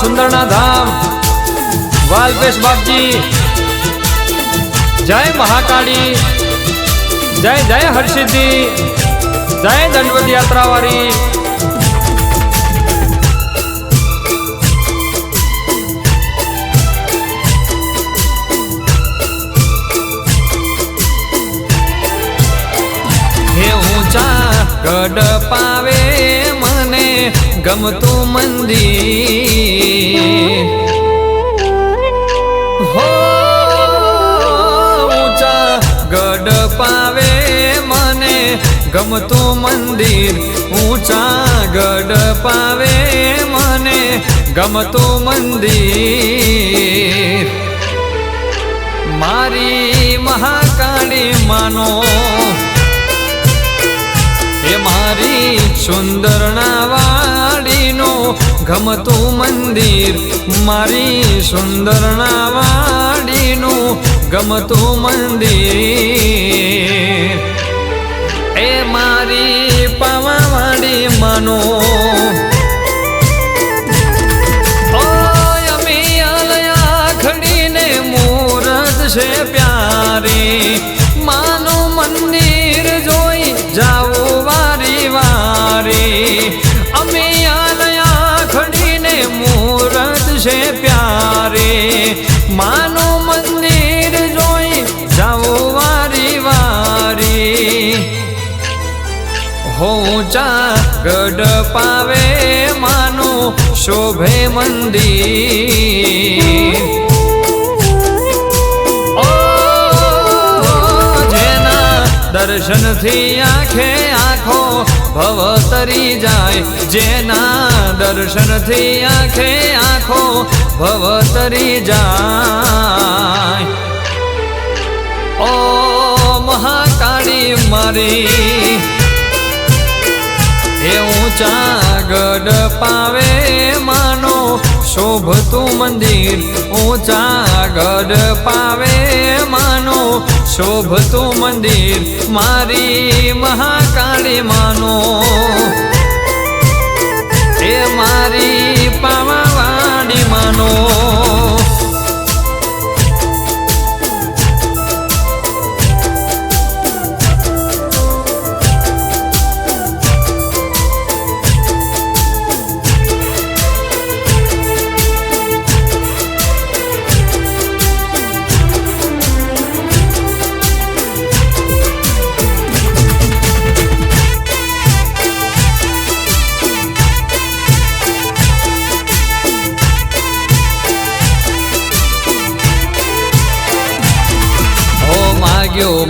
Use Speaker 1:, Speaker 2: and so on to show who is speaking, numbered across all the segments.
Speaker 1: સુંદરના ધામ વાલપેશ બાપજી, જય મહાકાળી, જય જય હરસિદ્ધિ, જય દંડવત યાત્રાવાળી। ગઢ પાવે મને ગમતું મંદિર, હો ઊંચા ગઢ પાવે મને ગમતું મંદિર, ઊંચા ગઢ પાવે મને ગમતું મંદિર। મારી મહાકાળી માનો એ મારી સુંદરના વાડીનું ગમતું મંદિર, મારી સુંદરના વાડીનું ગમતું મંદિર। એ મારી પાવાવાડી માનો ઓય અમી આલયા ખડીને મૂરત છે પ્યારી, માનું મંદિર જોઈ જાવું વારી વારી। અમે આલયા ખડીને મૂરત છે પ્યારી, માનું મંદિર જોઈ જાવું વારી વારી। ઊંચા ગઢ પાવે માનું શોભે મંદિર, દર્શનથી આંખે આંખો ભવ તરી જાય, જેના દર્શનથી આંખે આંખો ભવ તરી જાય। ઓ મહાકાળી મારી એ ઊંચા ગઢ પાવે માનો શોભતું મંદિર, ઊંચા ગઢ પાવે માનો શોભતું મંદિર। મારી મહાકાળી માનો એ મારી પાવાવાડી માનો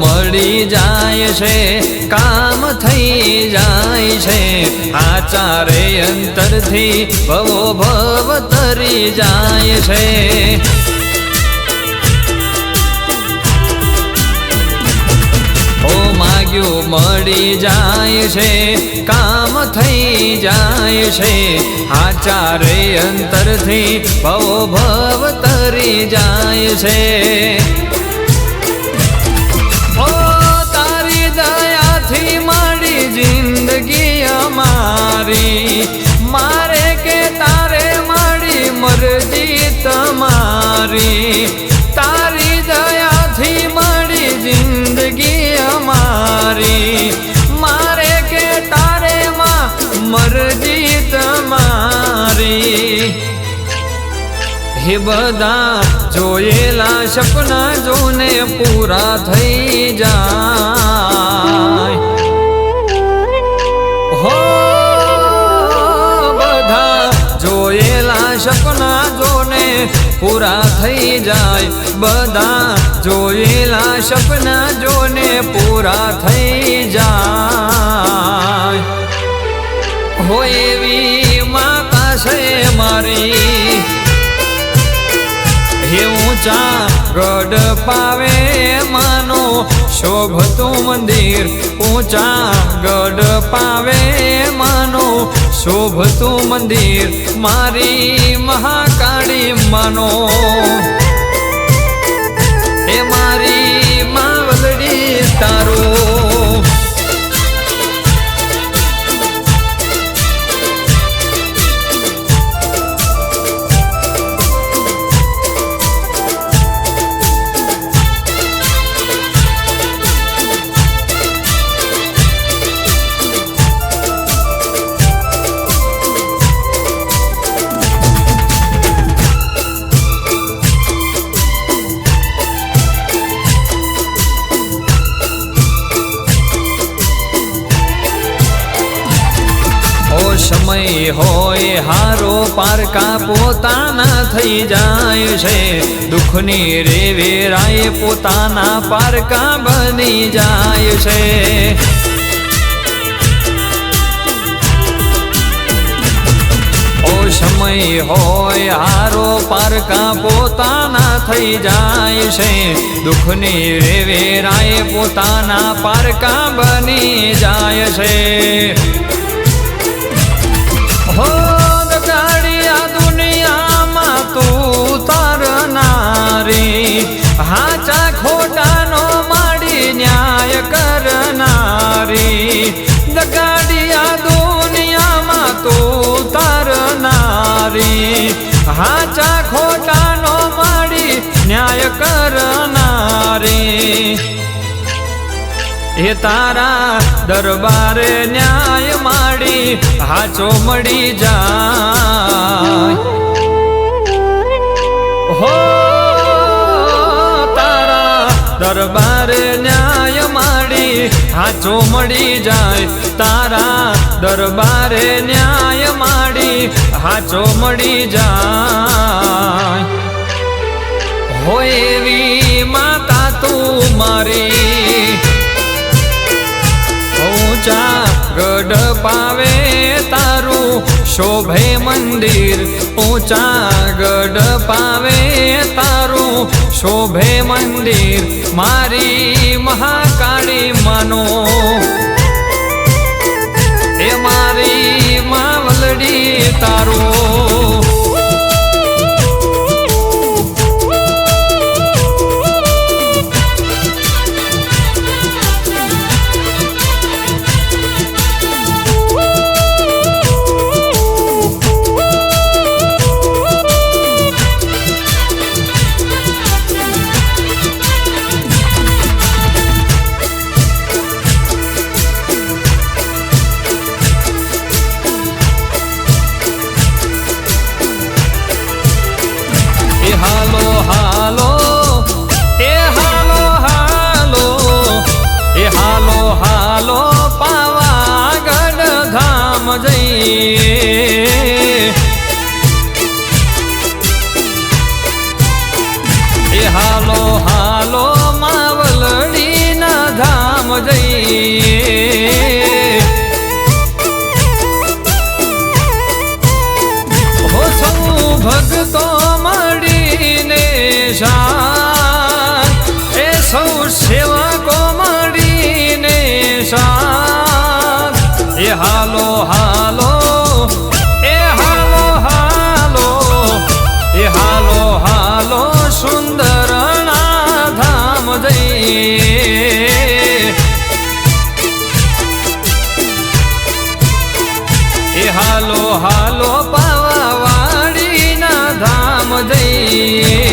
Speaker 1: મળી જાય છે, કામ થઈ જાય છે, આચારે અંતરથી ભવો ભવ તરી જાય છે। ઓ માગ્યું મળી જાય છે, કામ થઈ જાય છે, આચારે અંતરથી ભવો ભવ તરી જાય છે। દયાથી મારી જિંદગી અમારી, મારે કે તારે મારી મરજી તમારી, તારી દયાથી મારી જિંદગી અમારી, મારે કે તારે માં મરજી તમારી। હે બધા જોયેલા સપના જોને પૂરા થઈ જાય, હો બધા જોયેલા સપના જોને પૂરા થઈ જાય, બધા જોયેલા સપના જોને પૂરા થઈ જાય। હો એવી માતા છે મારી હે ઊંચા ગઢ પાવે માનો શોભતું મંદિર, ઊંચા ગઢ પાવે માનો શોભતું મંદિર। મારી મહાકાળી માનો એ મારી માવલડી તારું સમય હોય હારો પારકા પોતાના થઈ જાય છે દુઃખની રે વેરાય પોતાના પારકા બની જાય છે સમય હોય હારો પારકા પોતાના થઈ જાય છે દુઃખની રે વેરાય પોતાના પારકા બની જાય છે હો દગાડિયા દુનિયામાં તું તરનારી હાચા ખોટાનો માડી ન્યાય કરનારી દગાડિયા દુનિયામાં તું તરનારી હાચા ખોટાનો માડી ન્યાય કરનારી એ તારા દરબારે ન્યાય માડી હાચો મળી જાય હો તારા દરબારે ન્યાય માડી હાચો મળી જાય તારા દરબારે ન્યાય માડી હાચો મળી જાય હોય એવી માતા તું મારી ઊંચા ગઢ પાવે તારું શોભે મંદિર ઊંચા ગઢ પાવે તારું શોભે મંદિર મારી મહાકાળી માનો એ મારી માવલડી તારું હાલો પાવાગઢ ધામ જઈએ એ હાલો હાલો માવલડીના ધામ જઈએ હો સૌ ભક્તો મળીને શાન એ સૌ સેવકો એ હાલો હાલો એ હાલો હાલો એ હાલો હાલો સુંદરના ધામ જઈએ એ હાલો હાલો પાવાવાડીના ધામ જઈએ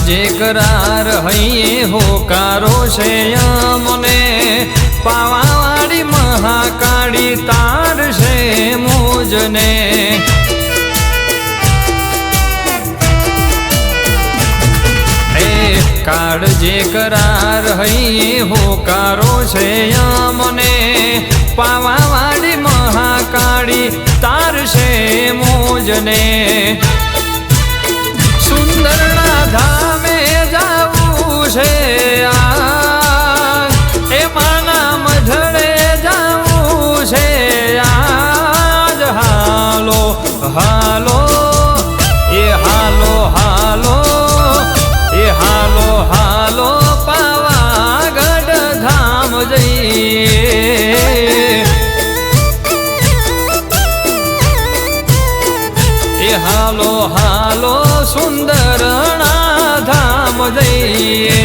Speaker 1: જે કરાર હૈયે હોકારો છે અમને પાવાવાડી મહાકાળી તાર છે મુજને એ કાળ જે કરાર હૈયે હોકારો છે અમને પાવાવાડી મહાકાળી તાર છે મુજને સુંદરના ધામે જાવું છે એ માના મઢડે જાવું છે આજ હાલો હાલો એ હાલો હાલો એ હાલો હાલો પાવાગઢ ધામ જઈએ એ હાલો હાલો સુંદરના ધામ જઈએ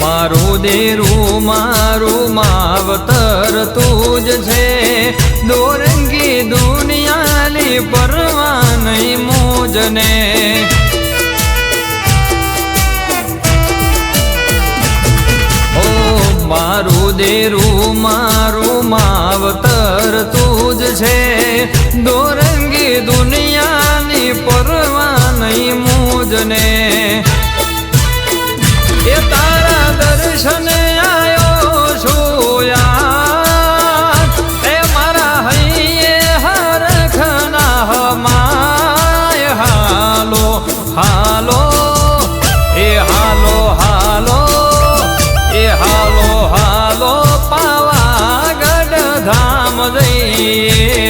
Speaker 1: મારું દેરું મારું માવતર તું જ છે દોરંગી દુનિયાની પરવા નહીં મોજને મારું દેરું મારું માવતર તું જ છે દોરંગી દુનિયાની પરવા નહીં મોજને એ તારા દર્શને આયો છું યાર એ મારા હૈયે હરખના હમાય હાલો હાલો એ હાલો હાલો એ હાલો હાલો પાવાગઢ ધામ જઈએ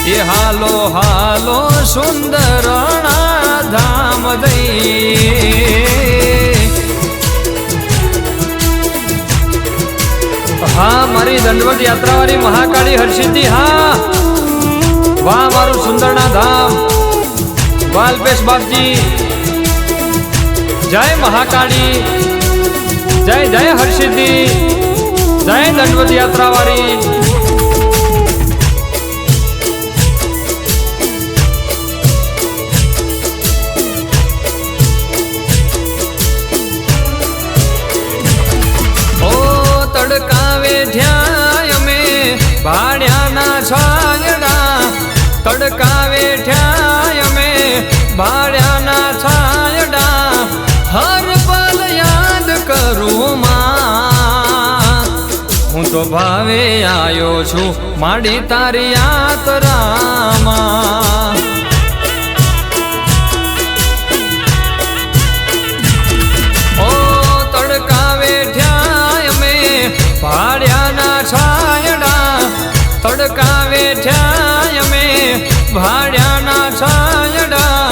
Speaker 1: એ હાલો હાલો સુંદરણા ધામ જઈએ હા મારી દંડવત યાત્રાવાળી મહાકાળી હરસિદ્ધિ હા વાહ મારું સુંદરણા ધામ વાલપેશ બાપજી જય મહાકાળી જય જય હરસિદ્ધિ જય દંડવત યાત્રાવાળી તડકાવે ઠ્યા અમે ભાડ્યાના છાંયડા તડકાવે ઠ્યા અમે ભાડ્યાના છાંયડા હર પલ યાદ કરું માં હું તો ભાવે આવ્યો છું માડી તારી યાત્રામાં ભાડ્યાના છાંયડા તડકાવે ઠ્યા અમે ભાડ્યાના છાંયડા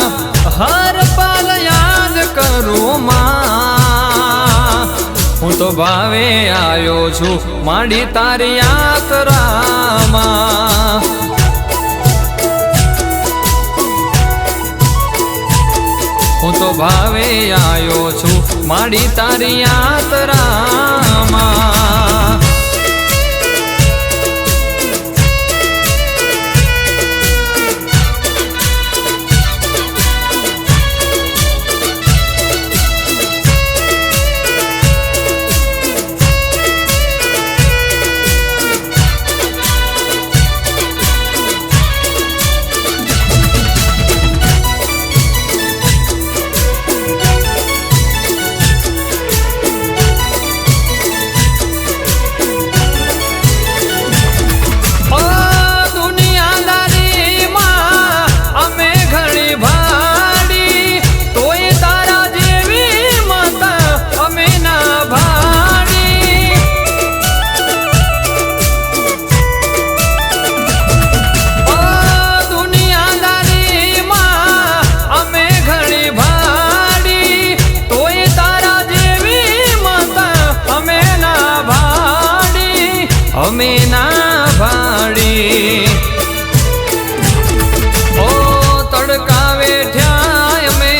Speaker 1: હર પલ યાદ કરું માં હું તો ભાવે આવ્યો છું માડી તારી યાત્રામાં હું તો ભાવે આવ્યો છું માડી તારી યાત્રામાં અમે ના ભાડી ઓ તડકાવે ઠ્યા અમે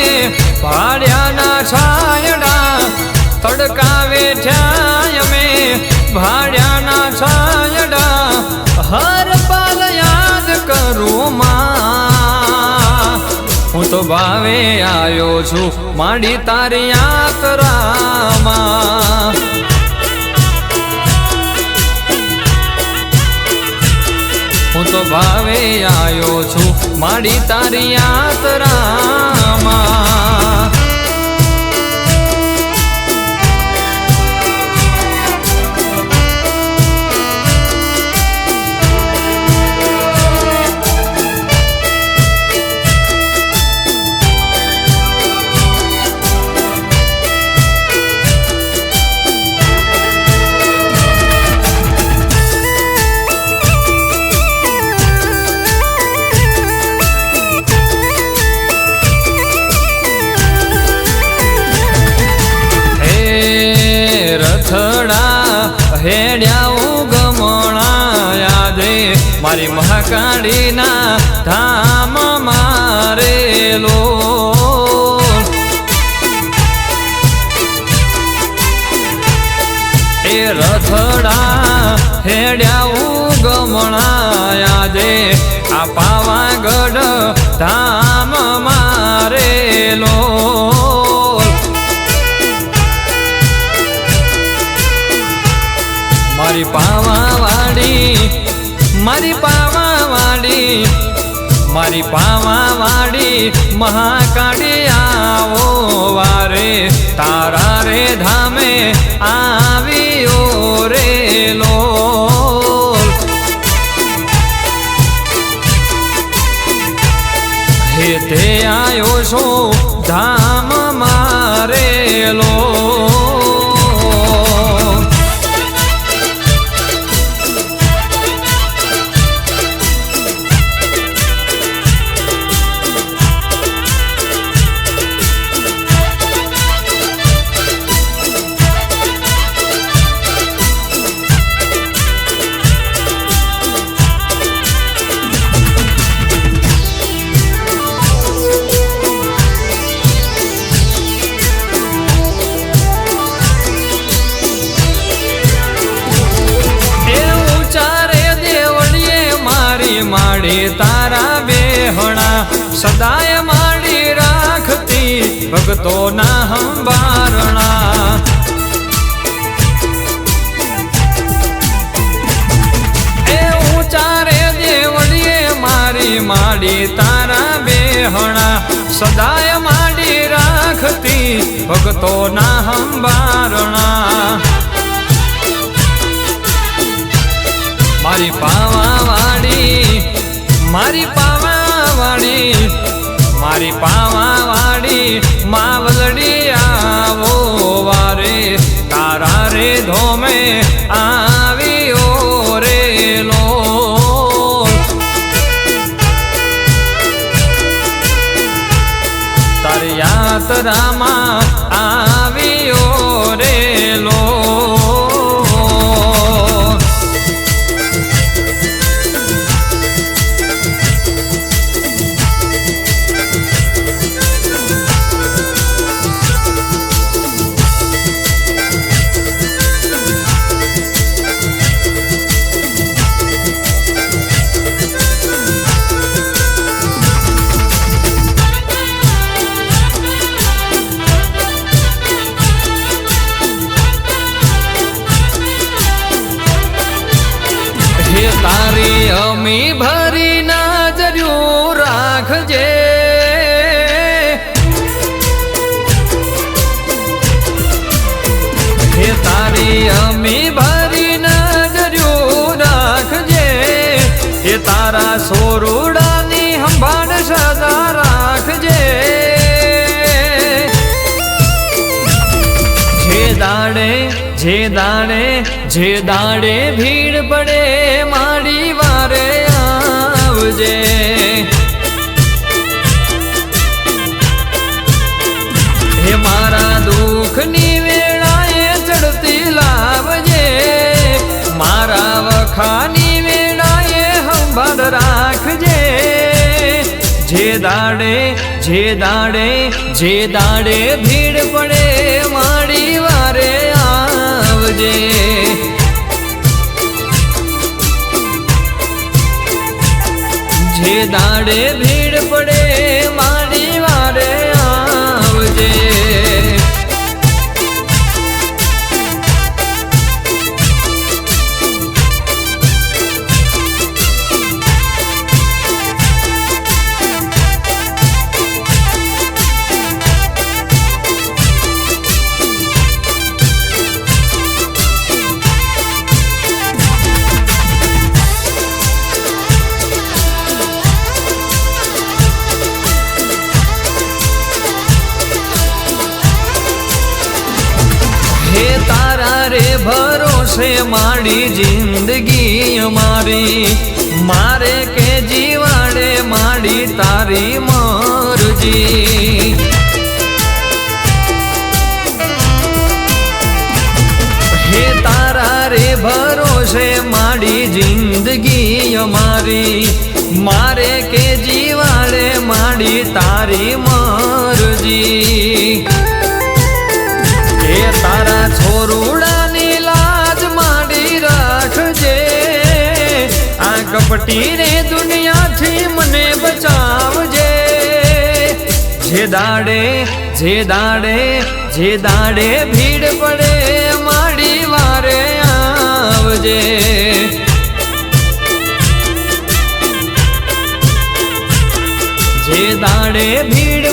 Speaker 1: ભાડ્યાના છાંયડા તડકાવે ઠ્યા અમે ભાડ્યાના છાંયડા હર પલ યાદ કરું માં હું તો ભાવે આવ્યો છું માડી તારી યાત્રામાં હું તો ભાવે આવ્યો છું માડી તારી યાત્રામાં હેડ્યા ઉગમણા યાદે મારી મહાકાળીના ધામ મારેલો હેડ્યા ગમણા આજે આ પાવાગઢ ધામ મારેલો મારી પાવાવાડી મારી પાવાવાડી મારી પાવાવાડી મહાકાળી આવો વારે તારા રે ધામે આવ્યો રે લોલ હે તે આયો છો ધામ મારેલો માડી તારા બેહણા સદાય માડી રાખતી ભક્તોના હંબારણા એ ઊંચા રે દેવળીએ મારી માડી તારા બેહણા સદાય માડી રાખતી ભક્તોના હંબારણા મારી પાવાવાડી મારી પાવાવાડી મારી પાવાવાડી માવલડી આવો વારે તારા રે ધોમે આવ્યો રે લોલ તારી યાત્રામાં આવ્યો રે લોલ તારી અમી ભરી નજર્યું રાખજે હે તારી અમી ભરી નજર્યું રાખજે હે તારા સોરુડાની સંભાળ સદા રાખજે જે દાડે ભીડ પડે મારી વારે આવજે હે મારા દુઃખની વેળાએ ચડતી લાવજે મારા વખાની વેળાએ સંભાળ રાખજે જે દાડે ભીડ પડે મારી વારે આવજે જે દાડે ભીડ પડે મારી વારે આવજે રે ભરોસે મારી જિંદગી અમારી મારે કે જીવાડે માડી તારી મરજી હે તારા રે ભરોસે માડી જિંદગી અમારી મારે કે જીવાડે માડી તારી મરજી હે તારા છોરુડાની લાજ માડી રાખજે કપટી રે દુનિયાથી મને બચાવજે જે દાડે ભીડ પડે મારી વારે આવજે જે દાડે ભીડ